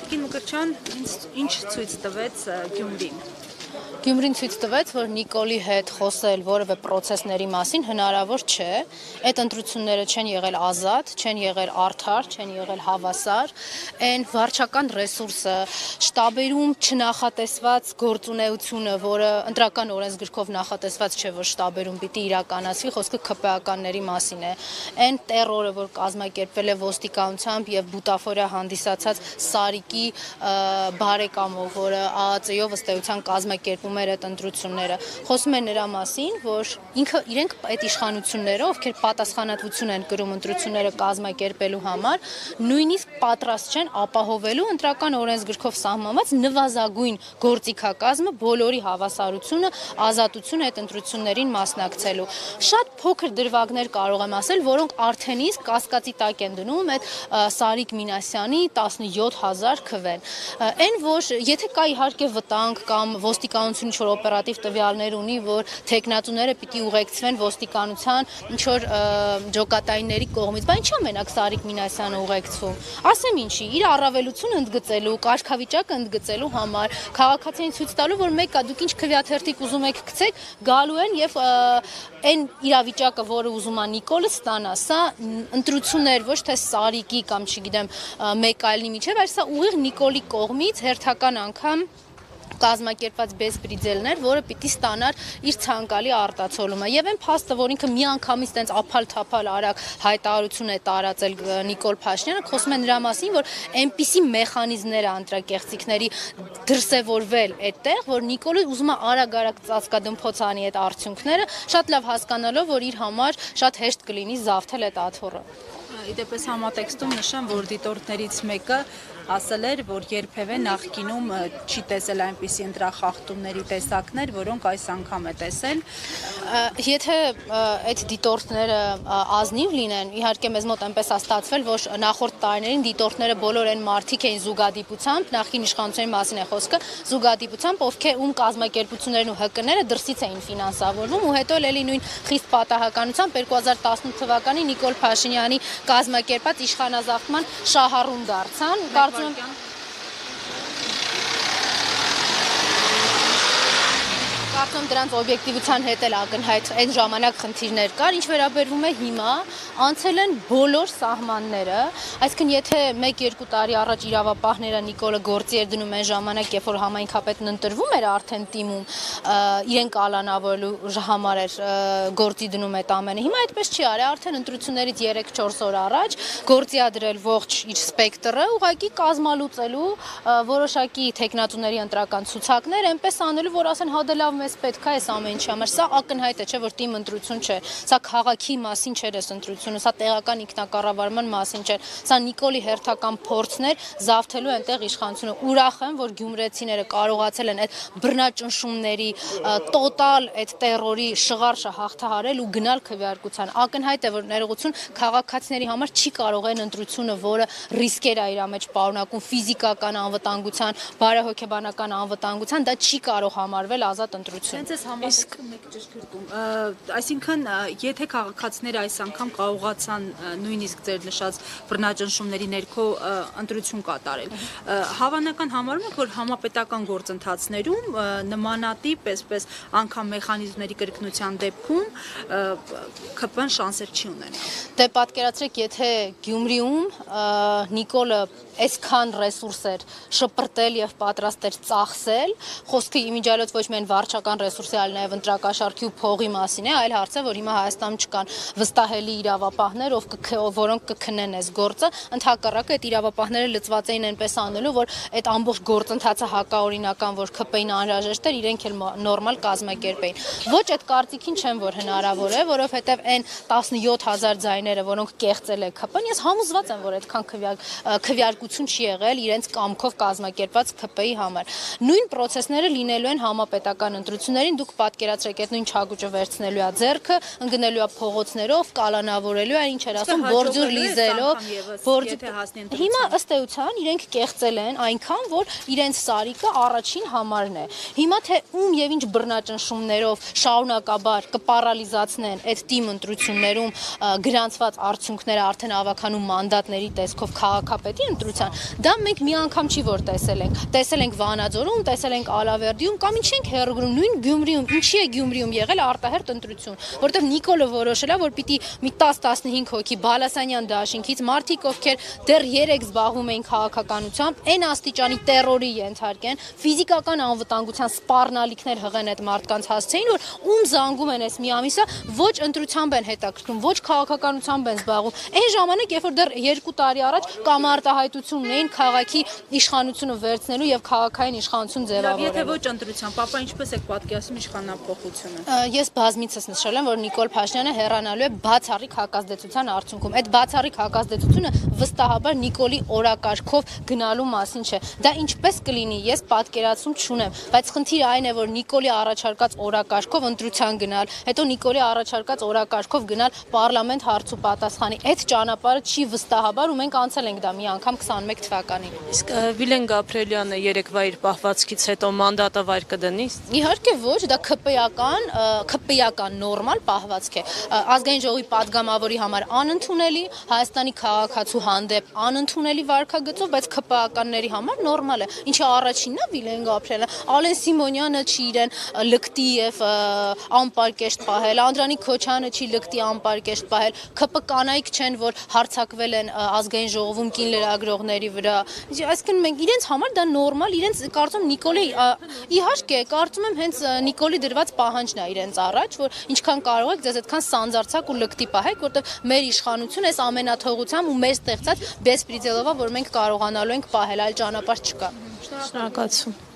Տիկին Մկրտչյան, ինչ ցույց տվեց Գյումրին։ Գյումրին ցույց տվեց, որ Նիկոլի հետ խոսել որևէ պրոցեսների մասին հնարավոր չէ։ Այդ ընտրությունները չեն եղել ազատ, չեն եղել արդար, չեն եղել հավասար։ Այն վարչական ռեսուրսը, շտաբերում չնախատեսված գործունեությունը, որը ընտրական օրենսգրքով նախատեսված չէ, որ շտաբերում պիտի իրականացվի, խոսքը ՔՊԱ-ականների մասին է։ Այն տերորը, որ կազմակերպվել է ոստիկանությամբ եւ բուտաֆորիա հանդիսացած Սարիկի բարեկամով, որը ԱԱԾ-ով ըստ էության կազմակերպում էր այդ ընտրությունները, խոսում է նրա մասին, որ իրենք այդ իշխանությունները, ովքեր պատասխանատվություն են կրում ընտրությունները կազմակերպելու համար, նույնիսկ պատրաստ չեն ապահովելու ընտրական օրենսգրքով սահմանված նվազագույն գործիքակազմը, բոլորի հավասարությունը, ազատությունը այդ ընտրություններին մասնակցելու։ Շատ փոքր դրվագներ կարող եմ ասել, որոնք արդեն իսկ կասկածի տակ են դնում այդ Սարիկ Մինասյանի 17,000 քվեն։ Այն որ եթե կա իհարկե վտանգ կամ ոստիկանությունը ինչ-որ օպերատիվ տվյալներ ունի, որ թեկնածուները պիտի ուղեկցվեն ոստիկանության ինչ-որ ջոկատայինների կողմից, բայց ինչա մենակ Սարիկ Մինասյանը ուղեկցվում։ Ասեմ ինչի, իր առավելությունը ընդգծելու, կարգավիճակը ընդգծելու համար, քաղաքացիներին ցույց տալու, որ մեկա դուք ինչ քվեաթերթիկ ուզում եք գցեք, գալու են եւ այն իրավիճակը, որը ուզում է Նիկոլը ստանա, սա ընտրություններ ոչ թե Սարիկի կամ չգիտեմ մեկ այլնի միջև, այլ սա ուղիղ Նիկոլի կողմից հերթական անգամ կազմակերպված բեսպրիձելներ, որը պիտի ստանար իր ցանկալի արտացոլումը։ Եվ այն փաստը, որ ինքը միանգամից տենց ափալ-թափալ արագ հայտարարություն է տարածել Նիկոլ Փաշինյանը, խոսում է նրա մասին, որ այնպիսի մեխանիզմներ է ընտրակեղծիքների դրսևորվել այդտեղ, որ Նիկոլը ուզում է արագ-արագ ծածկադմփոց անի այդ արդյունքները, շատ լավ հասկանալով, որ իր համար շատ հեշտ կլինի զավթել այդ աթոռը։ Իդեպս համատեքստում նշեմ, որ դիտորդներից մեկը ասել էր, որ երբևէ նախկինում չի տեսել այնպիսի ընտրախախտումների տեսակներ, որոնք այս անգամ է տեսել։ Եթե այդ դիտորդները ազնիվ լինեն, իհարկե մեզ մոտ այնպես է ստացվել, որ նախորդ տարիներին դիտորդները բոլոր այն մարդիկ էին զուգադիպությամբ, նախկին իշխանությունների մասին է խոսքը, զուգադիպությամբ, ում կազմակերպություններն ու ՀԿ-ները դրսից էին ֆինանսավորվում, ու հետո էլի նույն խիստ պատահականությամբ 2018 թվականին Նիկոլ Փաշինյանի կազմակերպած իշխանազավթման շահառուն դարձան։ Կարծում դրանց օբյեկտիվության հետ էլ ակնհայտ այն ժամանակ խնդիրներ կար, ինչ վերաբերվում է հիմա, անցել են բոլոր սահմանները, այսինքն եթե 1-2 տարի առաջ իրավապահները Նիկոլը գործի էր դնում այն ժամանակ, երբ որ համայնքապետն ընտրվում էր արդեն թիմում, իրեն կալանավորելու համար էր գործի դնում այդ ամենը։ Հիմա այդպես չի արել, արդեն ընտրություններից 3-4 օր առաջ գործի ա դրել ողջ իր սպեկտրը, ուղղակի կազմալուծելու որոշակի թեկնածուների ընտրական ցուցակներ, այնպես անելու, որ ասեն հա դե լավ մեզ պետք է այս ամեն ինչի համար։ Սա ակնհայտ է, չէ, որ թիմ ընտրություն չէ։ Սա քաղաքի մասին չէր այս ընտրությունը, սա տեղական ինքնակառավարման մասին չէր։ Սա Նիկոլի հերթական փորձն էր զավթելու այնտեղ իշխանությունը։ Ուրախ եմ, որ գյումրեցիները կարողացել են այդ բռնաճնշումների տոտալ այդ տերորի շղարշը հաղթահարել ու գնալ քվեարկության։ Ակնհայտ է, որ ներողություն քաղաքացիների համար չի կարող այն ընտրությունը, որը ռիսկեր է իր մեջ պարունակում, ֆիզիկական անվտանգության, բարեհոգեբանական անվտանգության, դա չի կարող համարվել ազատ ընտրություն։ Հենց այս համատեքստում մեկ ճշգրտում, այսինքն եթե քաղաքացիները այս անգամ կարողացան նույնիսկ ձեր նշած բռնաճնշումների ներքո ընտրություն կատարել, հավանական համարում եք, որ համապետական գործընթացներում նմանատիպ այսպես անգամ մեխանիզմների կրկնության դեպքում ՔՊ-ն շանսեր չի ունենա։ Դե պատկերացրեք, եթե Գյումրիում Նիկոլը այսքան ռեսուրս էր շպրտել եւ պատրաստ էր ծախսել, խոսքը իմիջիալոց ոչ միայն վարչական ռեսուրսի, այլ նաեւ ընտրակաշառքի ու փողի մասին է, այլ հարց է, որ հիմա Հայաստանում չկան վստահելի իրավապահներ, որոնք կքնեն այս գործը, ընդհակառակը այդ իրավապահները լծված էին այնպես անելու, որ այդ ամբողջ գործընթացը հակաօրինական, որ ՔՊ-ին անհրաժեշտ էր, իրենք էլ նորմալ կազմակերպեին։ Ոչ այդ կարծիքին չեմ, որ հնարավոր է, որովհետեւ այն 17,000 ձայները, որոնք կեղծել է ՔՊ-ն, ես համոզված եմ, որ այդքան քվեարկություն չի եղել իրենց կամքով կազմակերպված ՔՊ-ի համար։ Նույն պրոցեսները լինելու են համապետական ընտրություններում ընտրություններին դուք պատկերացրեք այդ նույն չագուճը վերցնելու է ձեռքը, ընկնելու է փողոցներով, կալանավորելու է, ինչ էր ասում, բորձուր լիզելով, Հիմա ըստ էության իրենք կեղծել են այնքան, որ իրենց սարիկը առաջին համարն է։ Հիմա թե ում եւ ինչ բռնաճնշումներով շարունակաբար կպարալիզացնեն այդ թիմ ընտրություններում գրանցված արդյունքները արդեն ավականու մանդատների տեսքով քաղաքապետի ընտրության, դա մենք մի անգամ չի որ տեսել ենք։ Տեսել ենք Վանաձորում, տեսել ենք Ալավերդիում կամ ինչ ենք հերագրում նույն Գյումրիում, ինչի է Գյումրիում եղել արտահերտ ընտրություն, որտեղ Նիկոլը որոշել է, որ պիտի մի 10-15 հոգի Բալասանյան դաշինքից մարդիկ, ովքեր դեռ 3 զբաղվում էին քաղաքականությամբ, այն աստիճանի տերորի ենթարկեն, ֆիզիկական անվտանգության սպառնալիքներ հղեն այդ մարդկանց հասցեին, որ ում զանգում են այս մի ամիսը, ոչ ընտրությամբ են հետաքրքրում, ոչ քաղաքականությամբ են զբաղվում։ Այն ժամանակ, երբ որ դեռ 2 տարի առաջ կամ արտահայտություն ունեին քաղաքի իշխանությունը վերցնելու եւ քաղաքային իշխանություն ձևավորելու։ Եթե ոչ ընտրությամբ, ապա ինչպես եք պատկերացնում իշխանափոխությունը։ Ես բազմիցս նշել եմ, որ Նիկոլ Փաշինյանը հեռանալու է բացառիկ հակազդեցության արդյունքում։ Այդ բացառիկ հակազդեցությունը վստահաբար Նիկոլի օրակարգով գնալու մասին չէ։ Դա ինչպես կլինի, ես պատկերացում չունեմ, բայց խնդիրը այն է, որ Նիկոլի առաջարկած օրակարգով ընտրության գնալ, հետո Նիկոլի առաջարկած օրակարգով գնալ պարլամենտ հարց ու պատասխանի։ Այդ ճանապարհը չի վստահաբար ու մենք անցել ենք դա մի անգամ 21 թվականին։ Իսկ Վիլեն Գաբրիելյանը երեկվա իր պահվածքից հետո մանդատը վայր կդնի։ Իհարկե ոչ, դա ԿՊ-ական նորմալ պահվածք է։ Ազգային ժողովի падգամավորի համար անընդունելի, Հայաստանի քաղաքացու հանդեպ անընդունելի վարքագծով, բայց ԿՊ-ականների համար նորմալ է։ Ինչը առաջինն է Վիլեն Գաբրիելը, Ալեն Սիմոնյանը չի իրեն լկտի եւ անպարկեշտ պահել, Անդրանիկ Քոչյանը չի լկտի անպարկեշտ պահել, ԿՊ կանայք չեն, որ հարձակվել են ազգային ժողովում կին լրագրողների վրա։ Այսինքն մենք իրենց համար դա նորմալ, իրենց կարծում Նիկոլի իհարկե կարծում եմ հենց Նիկոլի դրված պահանջն է իրենց առաջ, որ ինչքան կարող եք ձեզ այդքան սանձարցակ ու լկտի պահեք, որտեղ մեր իշխանությունը այս ամենաթողությամբ ու մեր ստեղծած բեսպրիդելովա, որ մենք կարողանալու ենք պահել, այլ ճանապարհ չկա։ Շնորհակալություն։